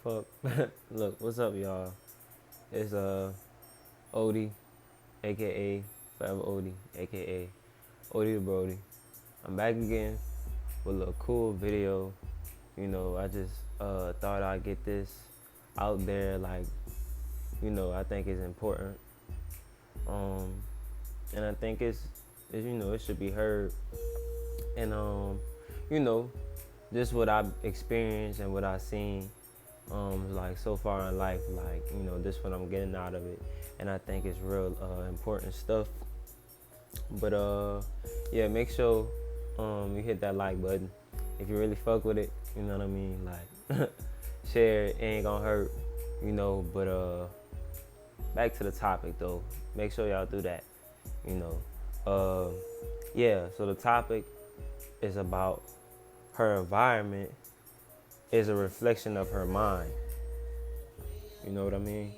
fuck? Look, what's up, y'all? It's Odie, aka Forever Odie, aka Odie the Brody. I'm back again with a cool video. I just thought I'd get this out there. Like, I think it's important. And I think it should be heard. And you know, just what I've experienced and what I've seen. Like so far in life, like this what I'm getting out of it, and I think it's real important stuff. But yeah, make sure you hit that like button if you really fuck with it. You know what I mean? Like share it ain't gonna hurt, But back to the topic though. Make sure y'all do that. You know, yeah. So the topic is about her environment is a reflection of her mind. You know what I mean?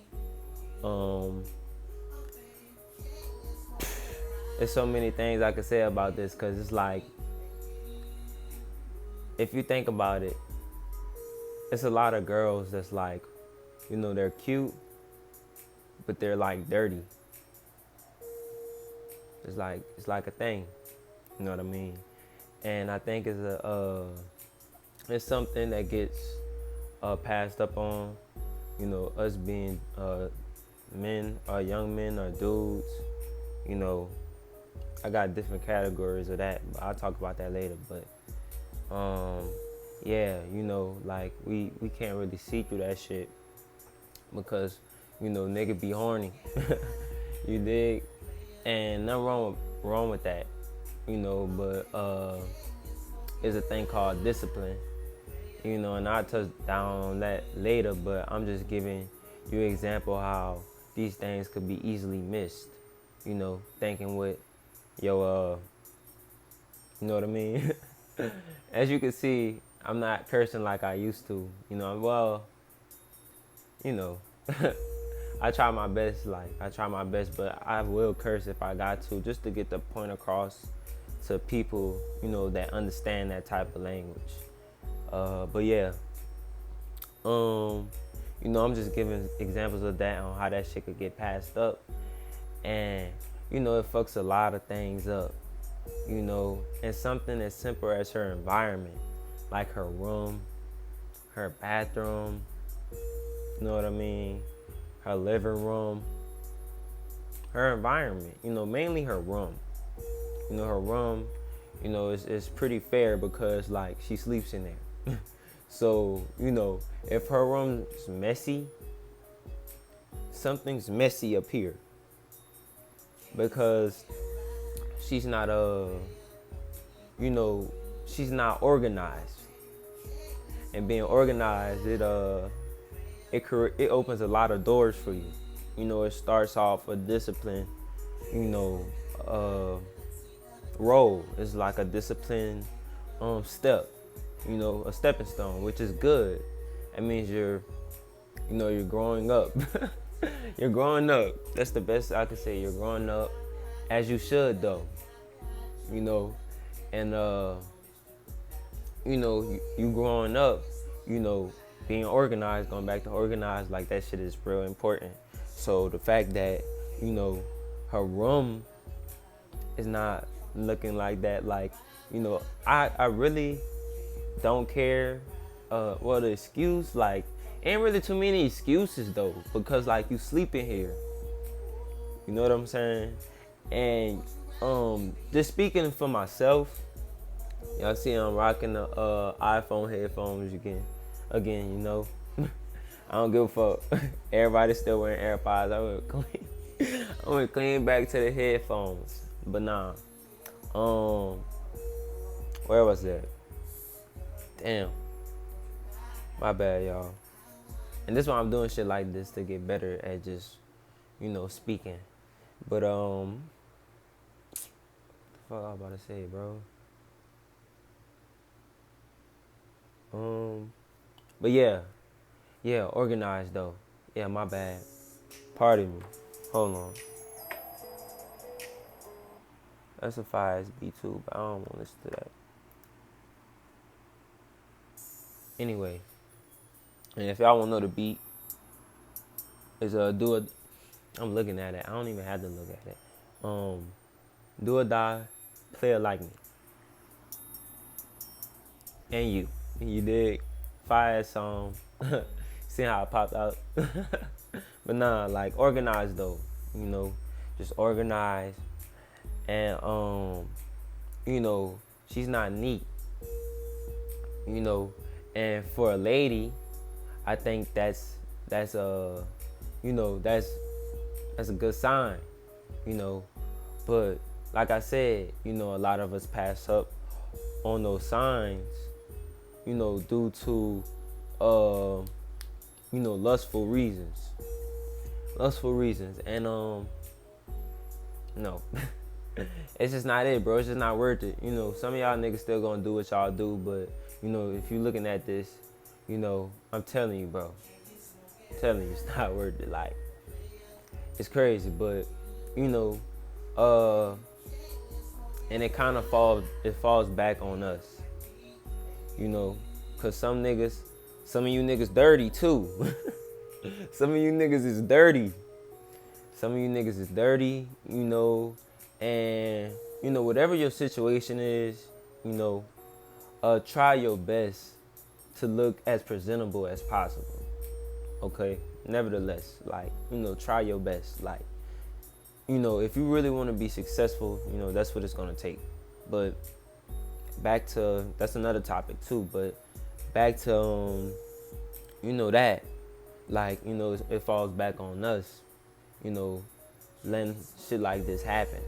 There's so many things I could say about this because it's like, if you think about it, it's a lot of girls that's like, they're cute, but they're like dirty. It's like a thing. You know what I mean? And I think it's something that gets passed up on. Us being men, or young men, or dudes. I got different categories of that, but I'll talk about that later. But yeah, like we can't really see through that shit because nigga be horny. You dig? And nothing wrong with that, but it's a thing called discipline, and I'll touch down on that later, but I'm just giving you an example how these things could be easily missed, thinking with your, you know what I mean? As you can see, I'm not cursing like I used to, you know, I try my best, but I will curse if I got to, just to get the point across to people, that understand that type of language. But yeah, I'm just giving examples of that on how that shit could get passed up, and it fucks a lot of things up, and something as simple as her environment, like her room, her bathroom, you know what I mean, her living room, her environment, mainly her room. Her room, is pretty fair because like she sleeps in there. So, if her room's messy, something's messy up here. Because she's not she's not organized. And being organized, it opens a lot of doors for you. It starts off a discipline, role. It's like a discipline step, a stepping stone, which is good. That means you're growing up. You're growing up. That's the best I could say. You're growing up as you should, though. And you growing up, being organized, going back to organized, like that shit is real important. So the fact that, her room is not looking like that, like, I really don't care. Well, the excuse, like, ain't really too many excuses though, because like you sleep in here. You know what I'm saying? And just speaking for myself, y'all see I'm rocking the iPhone headphones again. I don't give a fuck. Everybody's still wearing AirPods. I went clean back to the headphones. But nah. Where was that? Damn. My bad, y'all. And this is why I'm doing shit like this, to get better at just, speaking. But what the fuck I was about to say, bro? But yeah, organized though. Yeah, my bad. Pardon me. Hold on. That's a 5SB too, but I don't want to listen to that. Anyway, And if y'all want to know the beat, is do it. I'm looking at it. I don't even have to look at it. Do or die, play it like me, and you dig. Fire song. See how it popped out. But nah, like organized though. You know, just organized and she's not neat. You know, and for a lady, I think that's a that's a good sign. You know, but like I said, a lot of us pass up on those signs. Due to lustful reasons. Lustful reasons. And no. It's just not it, bro. It's just not worth it. Some of y'all niggas still gonna do what y'all do, but if you looking at this, I'm telling you, bro. I'm telling you, it's not worth it. Like, it's crazy, but and it kind of falls back on us, cause some of you niggas dirty too. Some of you niggas is dirty. Some of you niggas is dirty, and whatever your situation is, try your best to look as presentable as possible. Okay? Nevertheless, like, try your best. Like, if you really want to be successful, that's what it's gonna take. But that's another topic too, but back to that, like, it falls back on us, letting shit like this happen.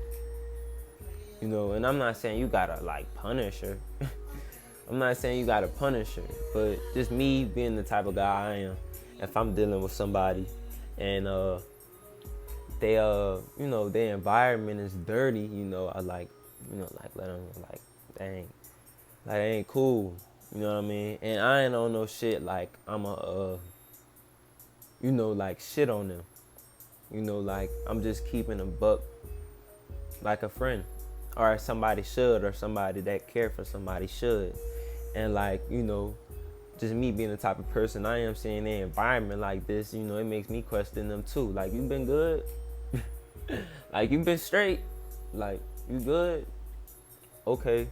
And I'm not saying you gotta like punish her. I'm not saying you gotta punish her, but just me being the type of guy I am, if I'm dealing with somebody and their environment is dirty, I like let them like, dang, like, it ain't cool. You know what I mean? And I ain't on no shit like I'm like shit on them. Like I'm just keeping a buck like a friend. Or somebody should, or somebody that care for somebody should. And like, just me being the type of person I am, seeing their environment like this, it makes me question them too. Like, you been good? Like, you been straight? Like, you good? Okay.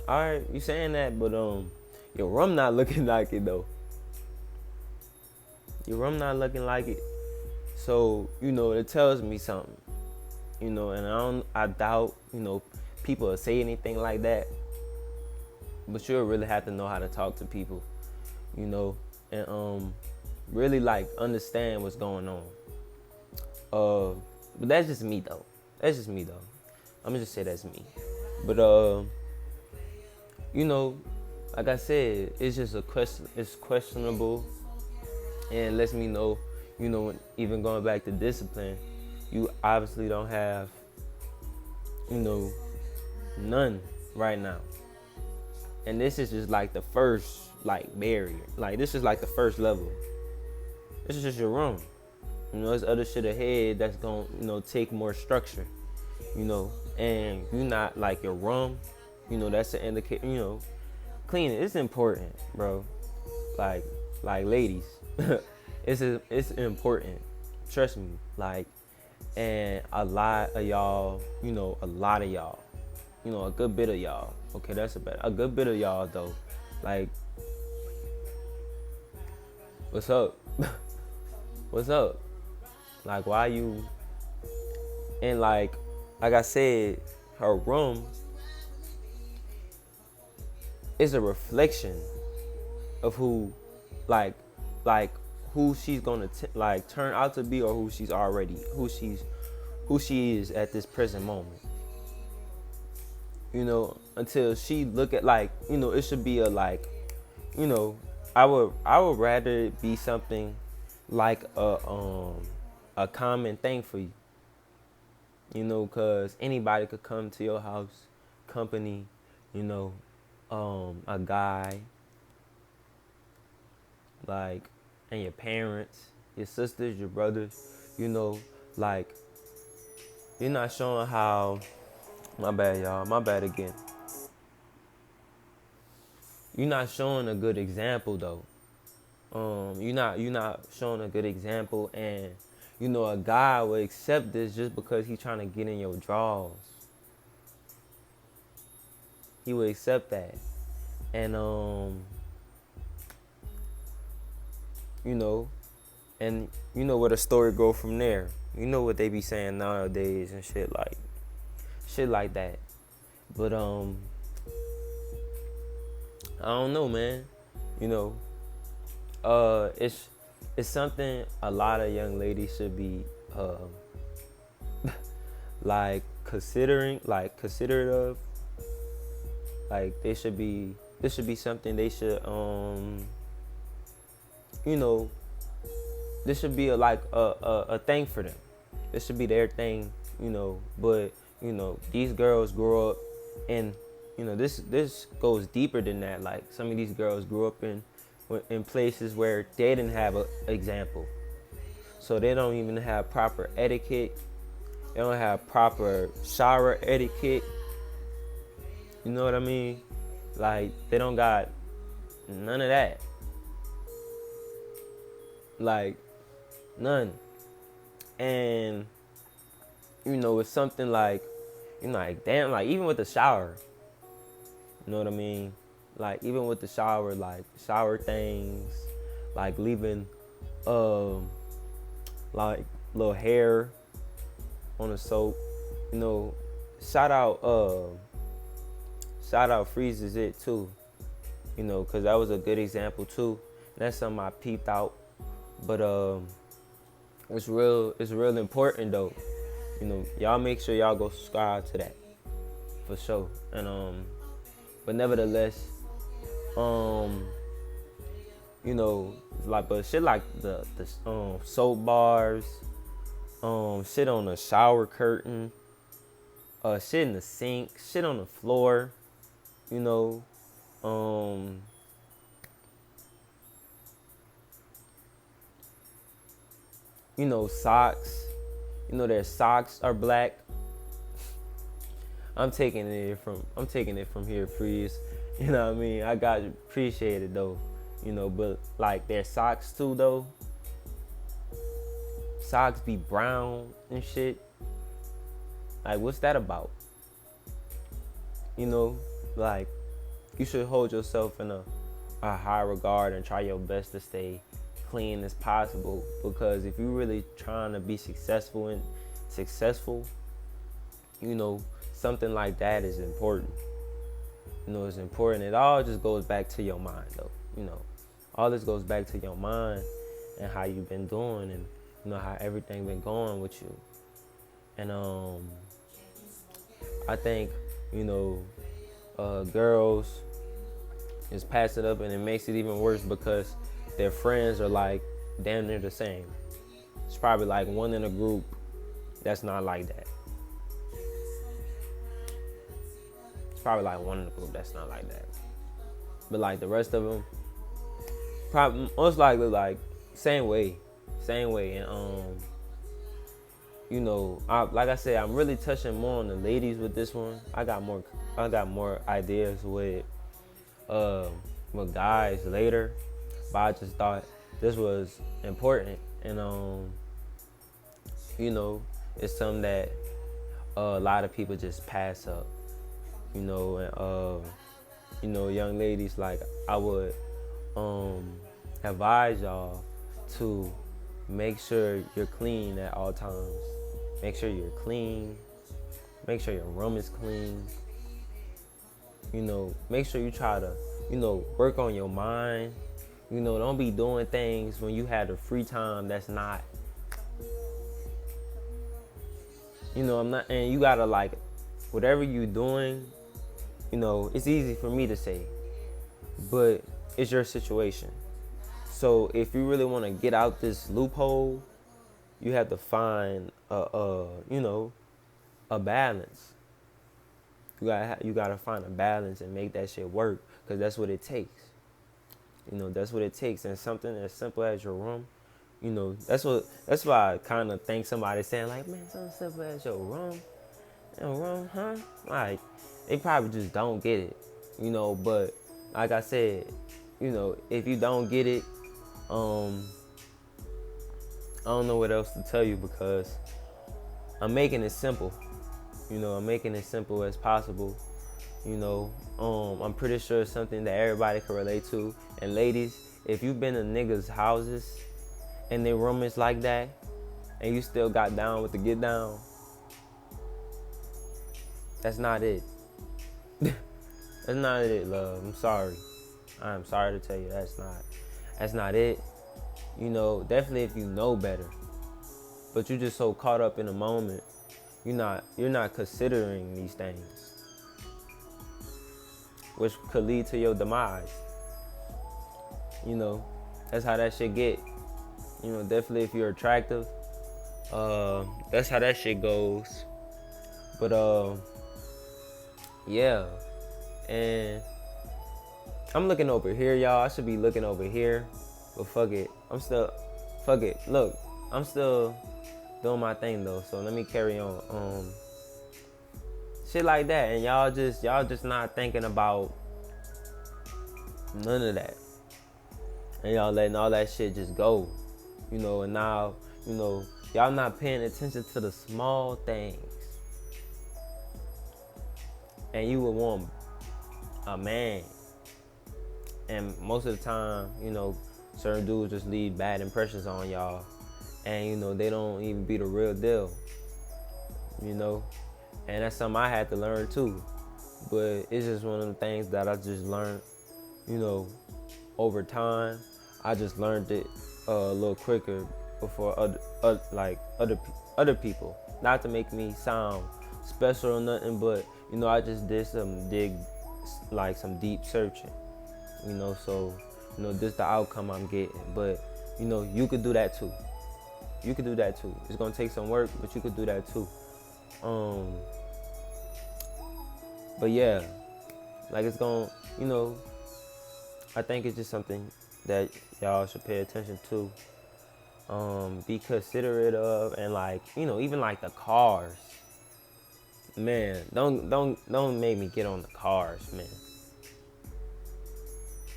Alright, you saying that, but your rum not looking like it though. Your rum not looking like it. So, it tells me something. And I doubt, people will say anything like that. But you'll really have to know how to talk to people, and really like understand what's going on. But that's just me though. I'm gonna just say that's me. But like I said, it's just a question. It's questionable, and it lets me know, even going back to discipline, you obviously don't have, none right now. And this is just like the first like barrier. Like, this is like the first level. This is just your room. There's other shit ahead that's gonna, take more structure. And you not like your room, that's an indicator, cleaning. It's important, bro. Like ladies, it's important. Trust me. Like, and a lot of y'all, a good bit of y'all. Okay, that's a good bit of y'all though. Like, what's up? What's up? Like, why you? And like I said, her room is a reflection of who she's gonna turn out to be, or who she is at this present moment. Until she look at it should be a I would rather it be something like a common thing for you. Cause anybody could come to your house, company, a guy, like, and your parents, your sisters, your brothers, like, you're not showing how. My bad, y'all. My bad again. You're not showing a good example, though. you're not showing a good example, and a guy will accept this just because he's trying to get in your drawers. He will accept that, and you know, and where the story go from there. You know what they be saying nowadays and shit like that. But I don't know, man. You know, it's something a lot of young ladies should be like considerate of. Like they should be. This should be something they should you know. This should be a thing for them. This should be their thing, But these girls grow up, and this goes deeper than that. Like some of these girls grew up in places where they didn't have an example, so they don't even have proper etiquette. They don't have proper shower etiquette. You know what I mean? Like they don't got none of that. Like none. And it's something like damn, like even with the shower, you know what I mean? Like even with the shower, like shower things, like leaving like little hair on the soap, shout out freezes it too, because that was a good example too. That's something I peeped out. But it's real important though. Y'all make sure y'all go subscribe to that for sure. And but nevertheless, but shit like the soap bars, shit on the shower curtain, shit in the sink, shit on the floor, socks. Their socks are black. I'm taking it from here, Freeze. You know what I mean? I got to appreciate it though. But like their socks too though. Socks be brown and shit. Like what's that about? Like you should hold yourself in a high regard and try your best to stay clean as possible, because if you're really trying to be successful, something like that is important. It's important. It all just goes back to your mind though. All this goes back to your mind and how you've been doing, and how everything been going with you. And I think girls is pass it up, and it makes it even worse because their friends are like damn near the same. It's probably like one in a group that's not like that. It's probably like one in the group that's not like that. But like the rest of them, probably most likely like same way. And like I said, I'm really touching more on the ladies with this one. I got more ideas with guys later. But I just thought this was important, and it's something that a lot of people just pass up, and young ladies, like I would advise y'all to make sure you're clean at all times. Make sure you're clean. Make sure your room is clean. Make sure you try to, work on your mind. Don't be doing things when you have the free time that's not, I'm not, and you gotta like, whatever you doing, it's easy for me to say, but it's your situation. So if you really want to get out this loophole, you have to find a balance. You gotta find a balance and make that shit work, because that's what it takes. That's what it takes. And something as simple as your room, that's why I kind of think somebody saying like, man, something simple as your room, huh? Like, they probably just don't get it, but like I said, if you don't get it, Um, I don't know what else to tell you because I'm making it simple. I'm making it simple as possible. I'm pretty sure it's something that everybody can relate to. And ladies, if you've been in niggas' houses and their room is like that, and you still got down with the get down, that's not it. That's not it, love. I'm sorry. I'm sorry to tell you that's not it. Definitely if you know better. But you're just so caught up in the moment, you're not considering these things, which could lead to your demise. That's how that shit get. Definitely if you're attractive, that's how that shit goes. But yeah. And I'm looking over here, y'all. I should be looking over here. But fuck it. Look, I'm still doing my thing though. So let me carry on. Shit like that. And y'all just not thinking about none of that. And y'all letting all that shit just go. And now, y'all not paying attention to the small things. And you would want a man. And most of the time, certain dudes just leave bad impressions on y'all. And, they don't even be the real deal. And that's something I had to learn too. But it's just one of the things that I just learned, over time. I just learned it a little quicker before other people. Not to make me sound special or nothing, but, I just did some deep searching. So, this the outcome I'm getting. But, you could do that too. You could do that too. It's gonna take some work, but you could do that too. But yeah, it's gonna, I think it's just something that y'all should pay attention to. Be considerate of, and even the cars. Man, don't make me get on the cars, man.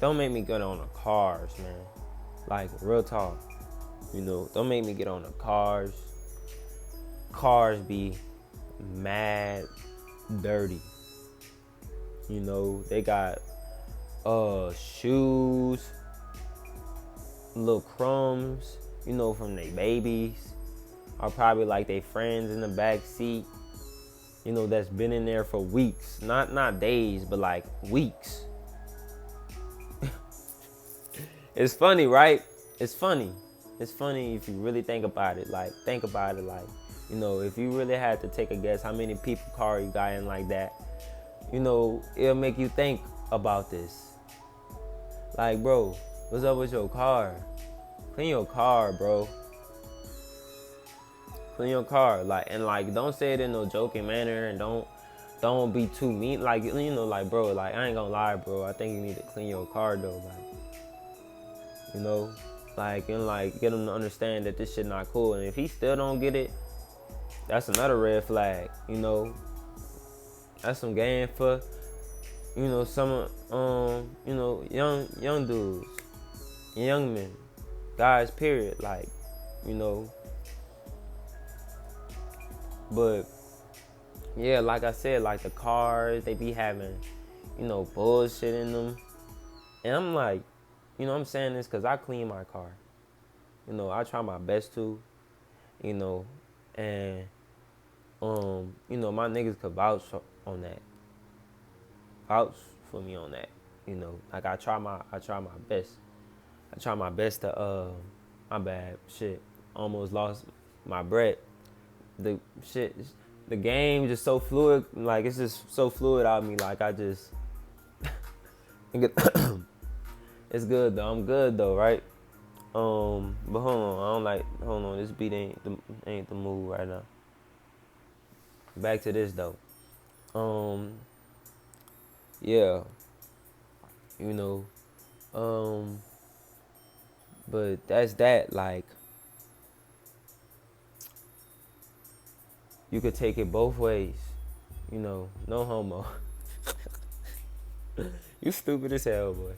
Don't make me get on the cars, man. Real talk. Don't make me get on the cars. Cars be mad dirty. They got shoes, little crumbs, from their babies, or probably their friends in the back seat, that's been in there for weeks. Not days, but weeks. It's funny, right? It's funny. It's funny if you really think about it. If you really had to take a guess how many people car you got in like that, it'll make you think about this. Bro, what's up with your car? Clean your car, bro. Clean your car. Don't say it in no joking manner, and don't be too mean. Bro, I ain't gonna lie, bro. I think you need to clean your car though. Get him to understand that this shit not cool. And if he still don't get it, that's another red flag. That's some game for, some young dudes, young men, guys, period. But yeah, like I said, the cars, they be having, bullshit in them. And I'm I'm saying this because I clean my car. I try my best to, and, my niggas could vouch on that. Vouch for me on that. I try my best. I try my best to, my bad, shit. Almost lost my breath. The game just so fluid. It's just so fluid out of me. I just, it's good though. I'm good though, right? But hold on. This beat ain't the move right now. Back to this though. Yeah. But that's that. You could take it both ways. No homo. You stupid as hell, boy.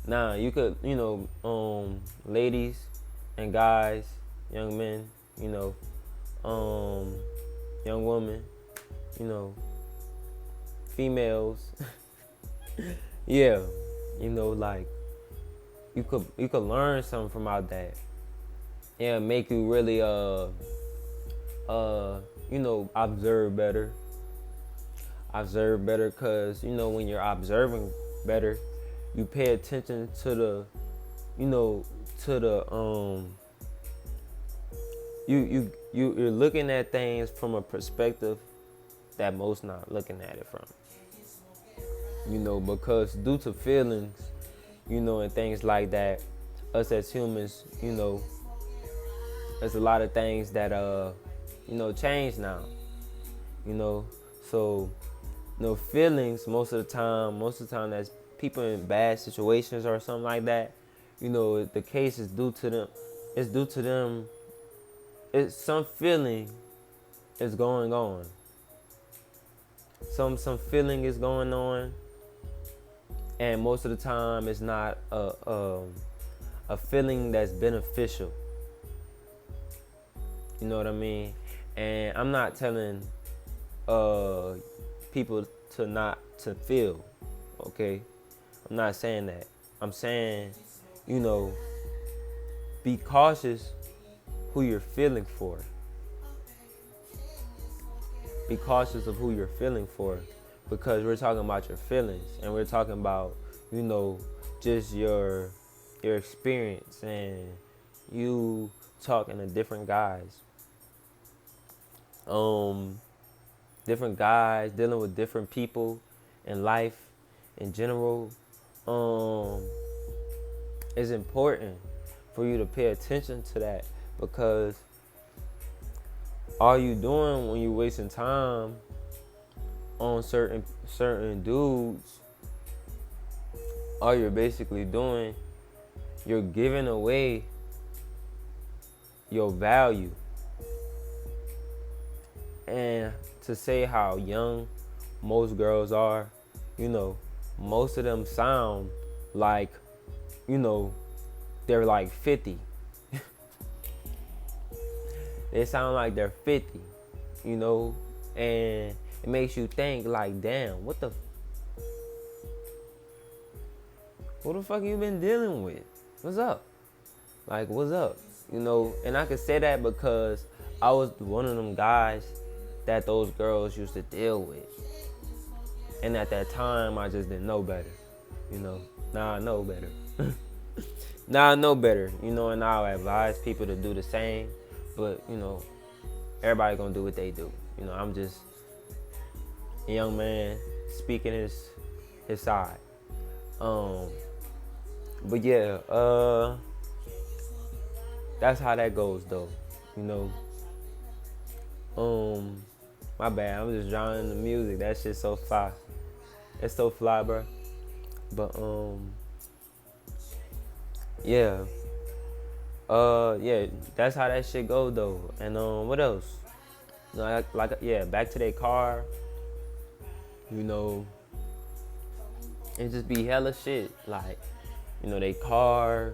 Now you could, ladies and guys, young men, um, young women, you know, females. Yeah, like you could learn something from out that. Yeah, make you really observe better. Observe better, cause when you're observing better, you pay attention to the, you know, to the you're looking at things from a perspective that most not looking at it from. Because due to feelings, and things like that, us as humans, there's a lot of things that change now. So feelings most of the time that's people in bad situations or something like that. The case is due to them. It's due to them. It's some feeling is going on. Some feeling is going on, and most of the time it's not a feeling that's beneficial. You know what I mean? And I'm not telling people to not to feel, okay? I'm not saying that. I'm saying, be cautious who you're feeling for. Be cautious of who you're feeling for, because we're talking about your feelings, and we're talking about, just your experience, and you talking to different guys. Different guys dealing with different people in life in general. It's important for you to pay attention to that, because all you doing when you wasting time on certain dudes, all you're basically doing, you're giving away your value. And to say how young most girls are, most of them sound like, they're like 50. They sound like they're 50, and it makes you think like, damn, who the fuck you been dealing with? What's up? Like, what's up? And I can say that because I was one of them guys that those girls used to deal with. And at that time, I just didn't know better. Now I know better. Now I know better, and now I advise people to do the same. But, everybody gonna do what they do. I'm just a young man speaking his side. But yeah, that's how that goes though. My bad, I'm just drowning in the music. That shit's so fly. It's so fly, bro. But yeah. Yeah, that's how that shit go though. And what else? Back to their car. It just be hella shit. Like, their car.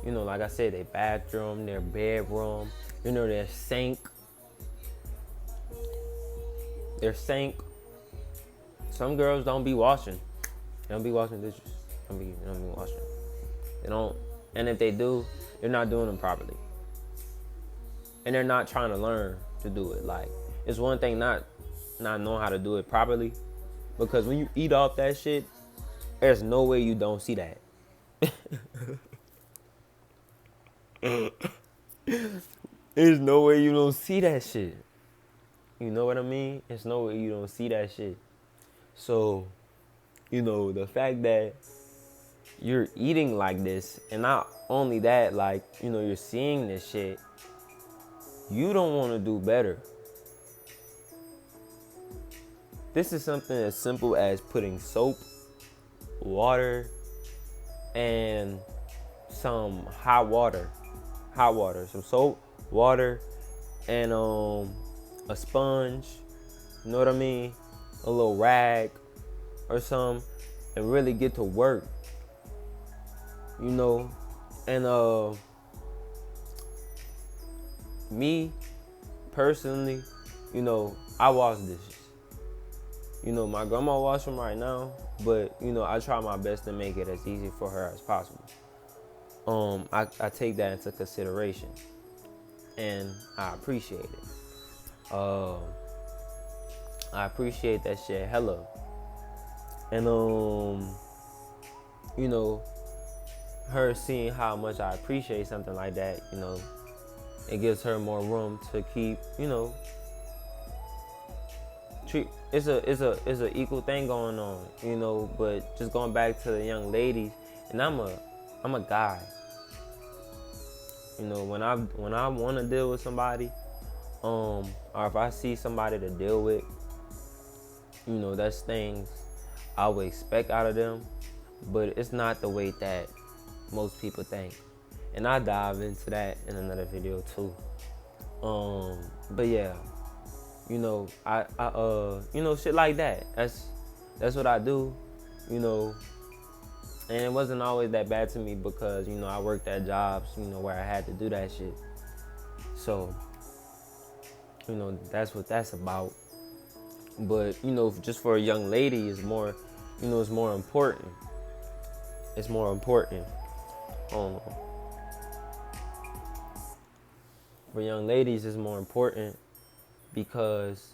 Like I said, their bathroom, their bedroom. Their sink. Their sink. Some girls don't be washing. They don't be washing dishes. They don't be washing. They don't. And if they do, they're not doing them properly. And they're not trying to learn to do it. Like, it's one thing not knowing how to do it properly. Because when you eat off that shit, there's no way you don't see that. There's no way you don't see that shit. You know what I mean? There's no way you don't see that shit. So, the fact that you're eating like this, and not only that, like, you're seeing this shit, you don't want to do better. This is something as simple as putting soap, water, and some hot water. Some soap, water, and a sponge, you know what I mean? A little rag or something, and really get to work. you know, and me personally, you know, I wash dishes. You know, my grandma wash them right now, but you know, I try my best to make it as easy for her as possible. I take that into consideration, and I appreciate it. I appreciate that shit hella, and you know, her seeing how much I appreciate something like that, you know, it gives her more room to keep, you know, treat. It's a equal thing going on, you know. But just going back to the young ladies, and I'm a guy. You know, when I want to deal with somebody, or if I see somebody to deal with, you know, that's things I would expect out of them, but it's not the way that most people think. And I dive into that in another video too. But yeah, you know, I you know, shit like that. That's what I do, you know. And it wasn't always that bad to me because, you know, I worked at jobs, you know, where I had to do that shit. So, you know, that's what that's about. But, you know, just for a young lady, it's more, you know, it's more important. It's more important. For young ladies, it's more important because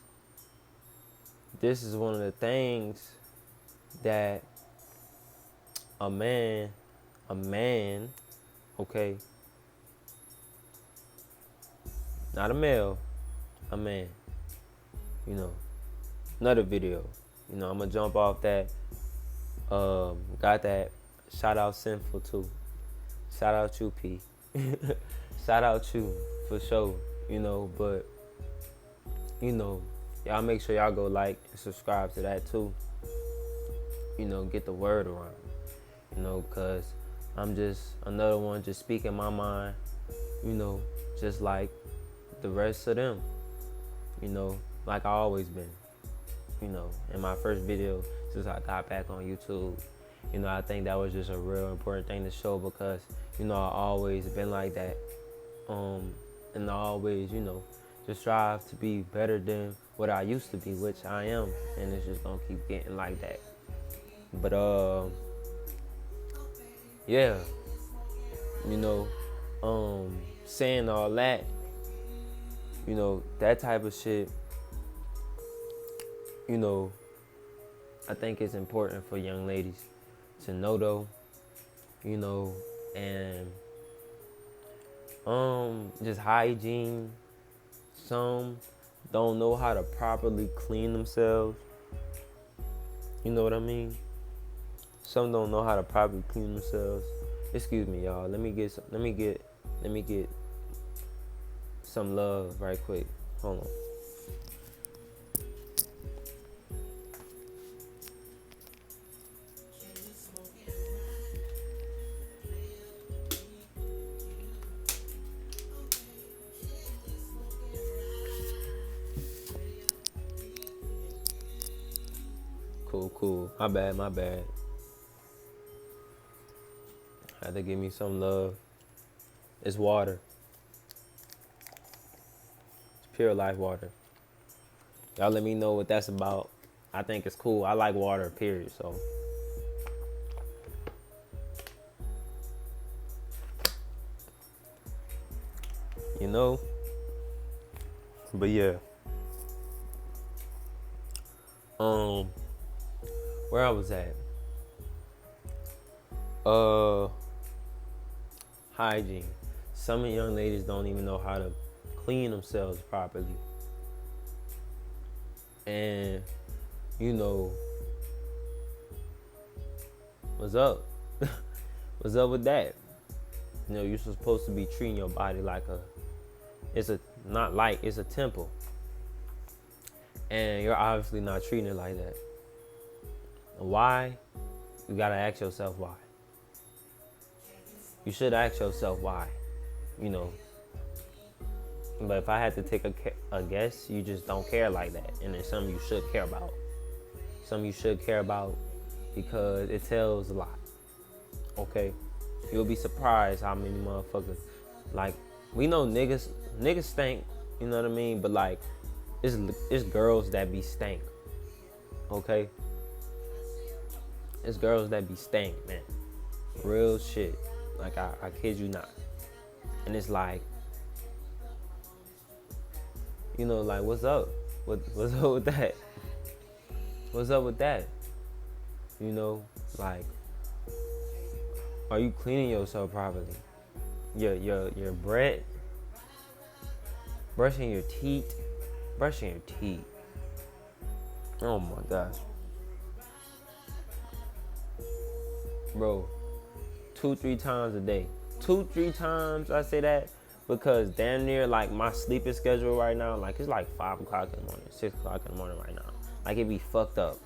this is one of the things that a man, okay, not a male, a man, you know, another video, you know, I'm gonna jump off that, got that, shout out Sinful too, shout out you, P, shout out you, for sure, you know, but, you know, y'all make sure y'all go like and subscribe to that too, you know, get the word around. You know, because I'm just another one just speaking my mind, you know, just like the rest of them, you know, like I always been, you know. In my first video, since I got back on YouTube, you know, I think that was just a real important thing to show because, you know, I always been like that, and I always, you know, just strive to be better than what I used to be, which I am, and it's just gonna keep getting like that. But yeah, you know, saying all that, you know, that type of shit, you know, I think it's important for young ladies to know though, you know, and just hygiene. Some don't know how to properly clean themselves. You know what I mean? Some don't know how to properly clean themselves. Excuse me, y'all. Let me get some love right quick. Hold on. Cool. My bad. Had to give me some love. It's water. It's pure life water. Y'all let me know what that's about. I think it's cool. I like water, period. So, you know. But yeah. Where I was at. Hygiene. Some young ladies don't even know how to clean themselves properly. And, you know, what's up? What's up with that? You know, you're supposed to be treating your body like it's a temple. And you're obviously not treating it like that. Why? You gotta ask yourself why. You should ask yourself why, you know. But if I had to take a guess, you just don't care like that. And there's something you should care about. Something you should care about because it tells a lot, okay? You'll be surprised how many motherfuckers, like, we know niggas stink, you know what I mean? But like, it's girls that be stank, okay? It's girls that be stank, man. Real shit. Like, I kid you not. And it's like, you know, like, what's up? What's up with that? What's up with that? You know, like, are you cleaning yourself properly? Your breath, brushing your teeth. Oh my gosh. Bro, 2-3 times a day. 2-3 times I say that because damn near like my sleeping schedule right now, like it's like 5 o'clock in the morning, 6 o'clock in the morning right now. Like it be fucked up.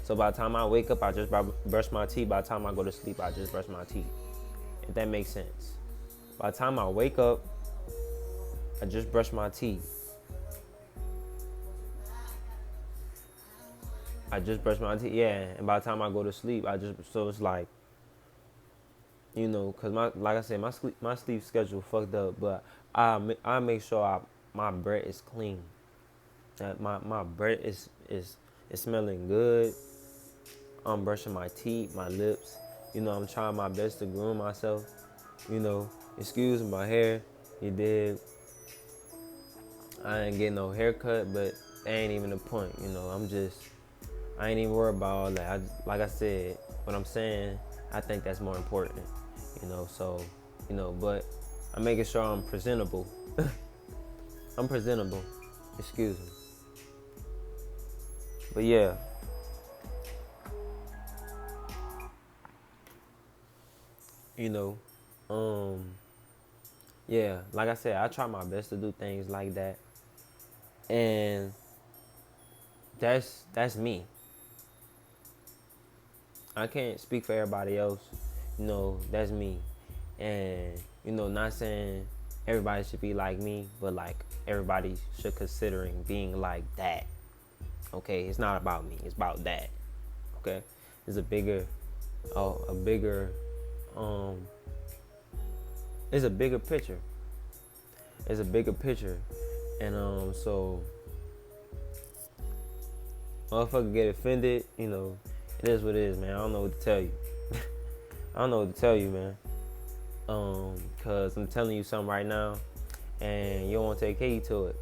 So by the time I wake up, I just brush my teeth. By the time I go to sleep, I just brush my teeth. If that makes sense. By the time I wake up, I just brush my teeth. Yeah. And by the time I go to sleep, so it's like, you know, cause like I said, my sleep schedule fucked up, but I make sure my breath is clean. That my breath is smelling good. I'm brushing my teeth, my lips. You know, I'm trying my best to groom myself. You know, excuse my hair. You did. I ain't getting no haircut, but that ain't even the point. You know, I ain't even worried about all that. Like I said, what I'm saying, I think that's more important. You know, so, you know, but I'm making sure I'm presentable. I'm presentable. Excuse me. But yeah. You know, yeah, like I said, I try my best to do things like that. And that's me. I can't speak for everybody else. You know, that's me. And, you know, not saying everybody should be like me, but like everybody should considering being like that. Okay, it's not about me, it's about that. Okay? It's a bigger it's a bigger picture. It's a bigger picture. And so motherfucker get offended, you know, it is what it is, man. I don't know what to tell you. I don't know what to tell you, man. Cause I'm telling you something right now and you don't want to take heed to it.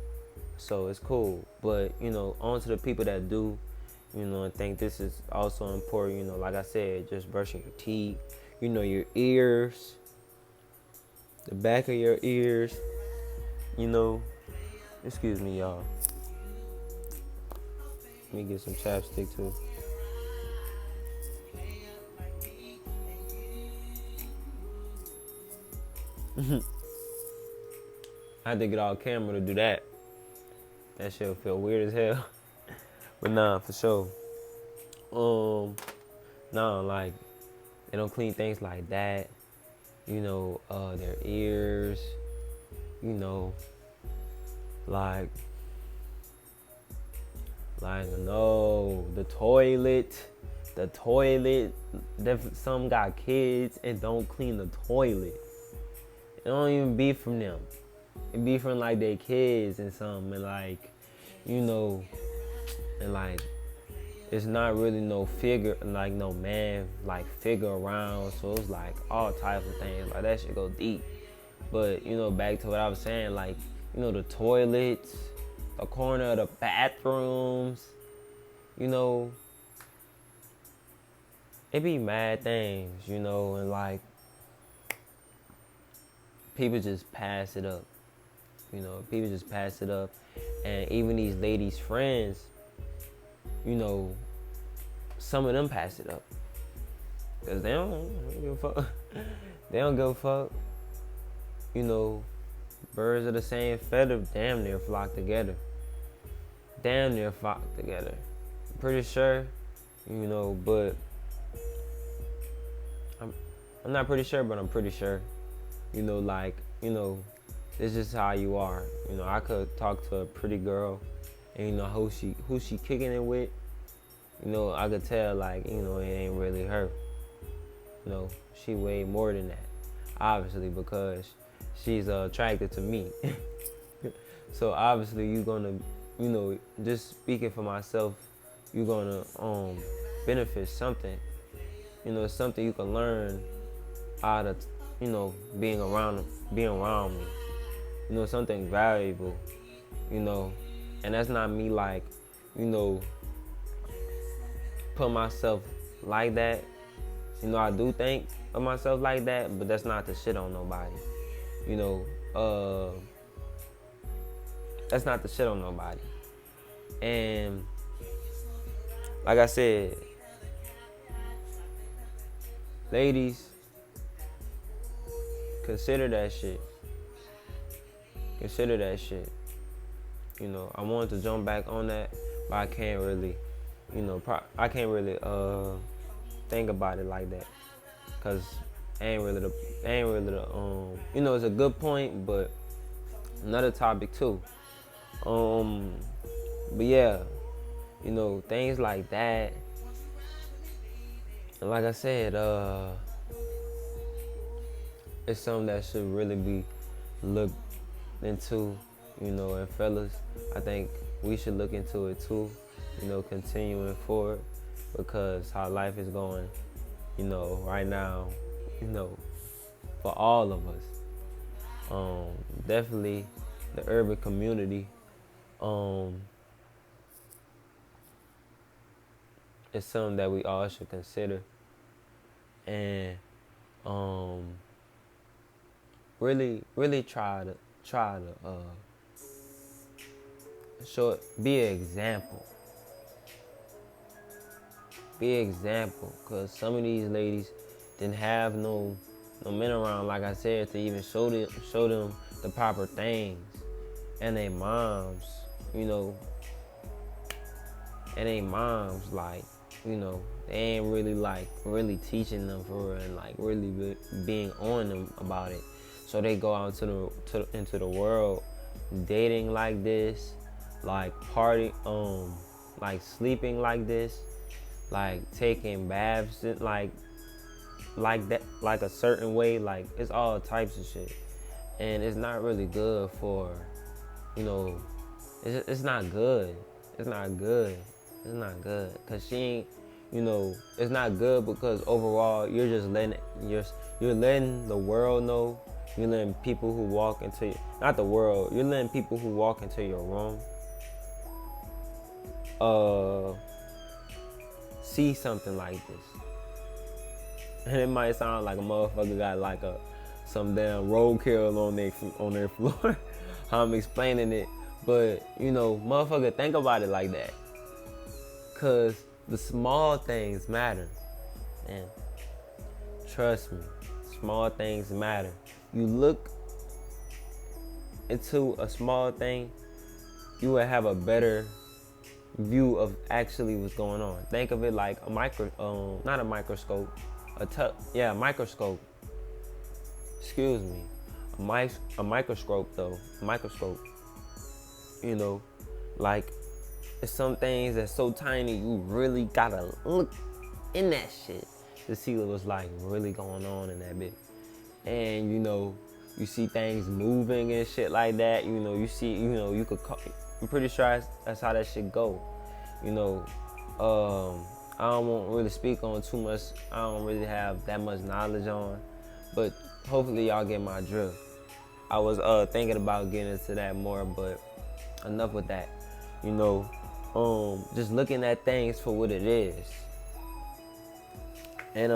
So it's cool. But, you know, on to the people that do, you know, and think this is also important, you know, like I said, just brushing your teeth, you know, your ears, the back of your ears, you know. Excuse me, y'all. Let me get some chapstick too. I had to get off camera to do that. That shit would feel weird as hell. But nah, for sure. Nah, like, they don't clean things like that. You know, their ears, you know, like, no, the toilet, some got kids and don't clean the toilet. It don't even be from them. It be from like their kids and something, and like, you know, and like, it's not really no figure, like no man, like figure around. So it's like all types of things. Like that shit go deep. But, you know, back to what I was saying, like, you know, the toilets, the corner of the bathrooms, you know, it be mad things, you know, and like, people just pass it up. You know, people just pass it up. And even these ladies' friends, you know, some of them pass it up. Because they don't give a fuck. They don't give a fuck. You know, birds of the same feather damn near flock together. Pretty sure, you know, but I'm not pretty sure, but I'm pretty sure. You know, like, you know, it's just how you are. You know, I could talk to a pretty girl and, you know, who she kicking it with. You know, I could tell, like, you know, it ain't really her. she way more than that, obviously, because she's attracted to me. So obviously you're gonna, just speaking for myself, you're gonna benefit something. Something you can learn out of, being around me. Something valuable. And that's not me like, put myself like that. I do think of myself like that, but that's not to shit on nobody. That's not to shit on nobody. And like I said, ladies, consider that shit. Consider that shit. I wanted to jump back on that, but I can't really, think about it like that, cause ain't really the, it's a good point, but another topic too. But yeah, things like that. And like I said, it's something that should really be looked into, and fellas, I think we should look into it too, continuing forward, because how life is going, right now, for all of us. Definitely the urban community, is something that we all should consider, and really try to be an example. Be an example, because some of these ladies didn't have no men around, like I said, to even show them the proper things. And they moms, like, they ain't really like really teaching them for real, and like really being on them about it. So they go out into the world dating like this, like party, like sleeping like this, like taking baths like that, like a certain way, like it's all types of shit. And it's not really good for, it's not good. It's not good. It's not good. Cause she ain't, it's not good because overall you're just letting, you're letting the world know. You're letting people who walk into, not the world, you're letting people who walk into your room see something like this. And it might sound like a motherfucker got like some damn roadkill on their floor. How I'm explaining it. But, motherfucker, think about it like that. Cause the small things matter. And trust me, small things matter. You look into a small thing, you will have a better view of actually what's going on. Think of it like a not a microscope, a microscope. Excuse me, a microscope though. Microscope. Like it's some things that's so tiny you really gotta look in that shit to see what's like really going on in that bit. And you see things moving and shit like that. You see, you could call, I'm pretty sure that's how that shit go. I don't want to really speak on too much. I don't really have that much knowledge on, but hopefully y'all get my drift. I was thinking about getting into that more, but enough with that. Just looking at things for what it is. And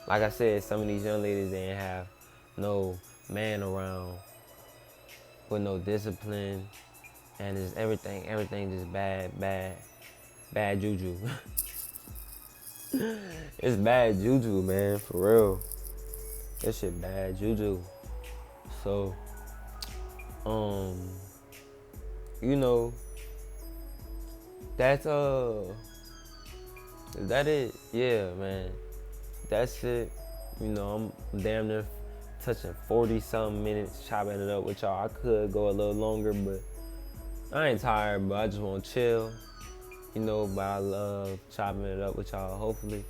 like I said, some of these young ladies, they didn't have no man around with no discipline, and just everything just bad juju. It's bad juju, man, for real. That shit bad juju. So, that's is that it? Yeah, man. That's it. I'm damn near touching 40-something minutes chopping it up with y'all. I could go a little longer, but I ain't tired, but I just want to chill. But I love chopping it up with y'all, hopefully.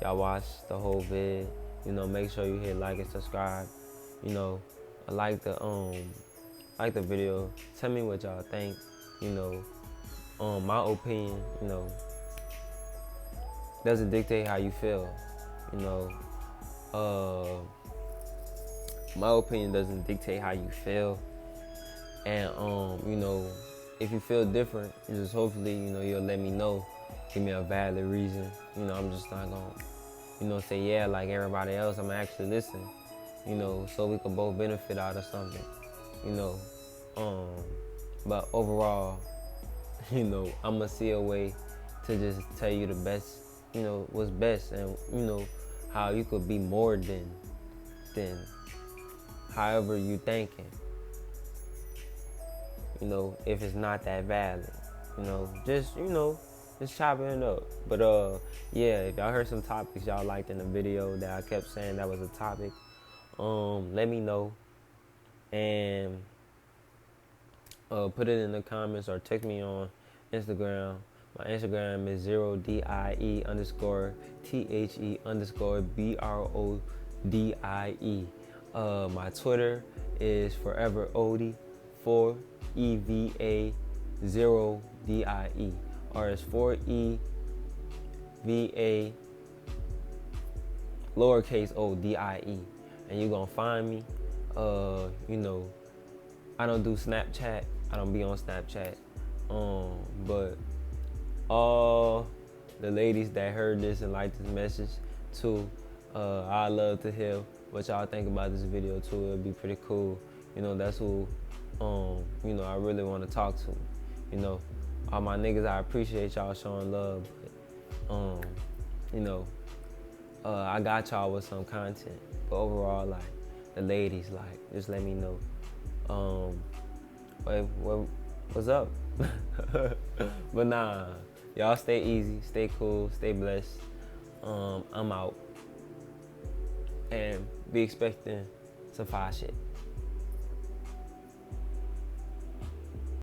y'all watch the whole vid. Make sure you hit like and subscribe. You know, like the video. Tell me what y'all think. My opinion, doesn't dictate how you feel. You know, my opinion doesn't dictate how you feel. And if you feel different, just hopefully, you'll let me know. Give me a valid reason. I'm just not gonna, say yeah like everybody else. I'm gonna actually listen, so we can both benefit out of something, But overall, I'm gonna see a way to just tell you the best, what's best, and how you could be more than however you thinking. If it's not that valid, just chopping it up. But yeah, if y'all heard some topics y'all liked in the video that I kept saying that was a topic, let me know and put it in the comments or text me on Instagram. My Instagram is 0DIE_THE_BRODIE. My Twitter is Forever Odie 4EVA0DIE, or it's 4EVA lowercase ODIE, and you're gonna find me. I don't do Snapchat. I don't be on Snapchat. But all the ladies that heard this and liked this message too, I'd love to hear what y'all think about this video too. It'd be pretty cool. That's who I really want to talk to. All my niggas, I appreciate y'all showing love, but I got y'all with some content. But overall, like, the ladies, like, just let me know what's up. But nah, y'all stay easy, stay cool, stay blessed. I'm out, and be expecting some fire shit.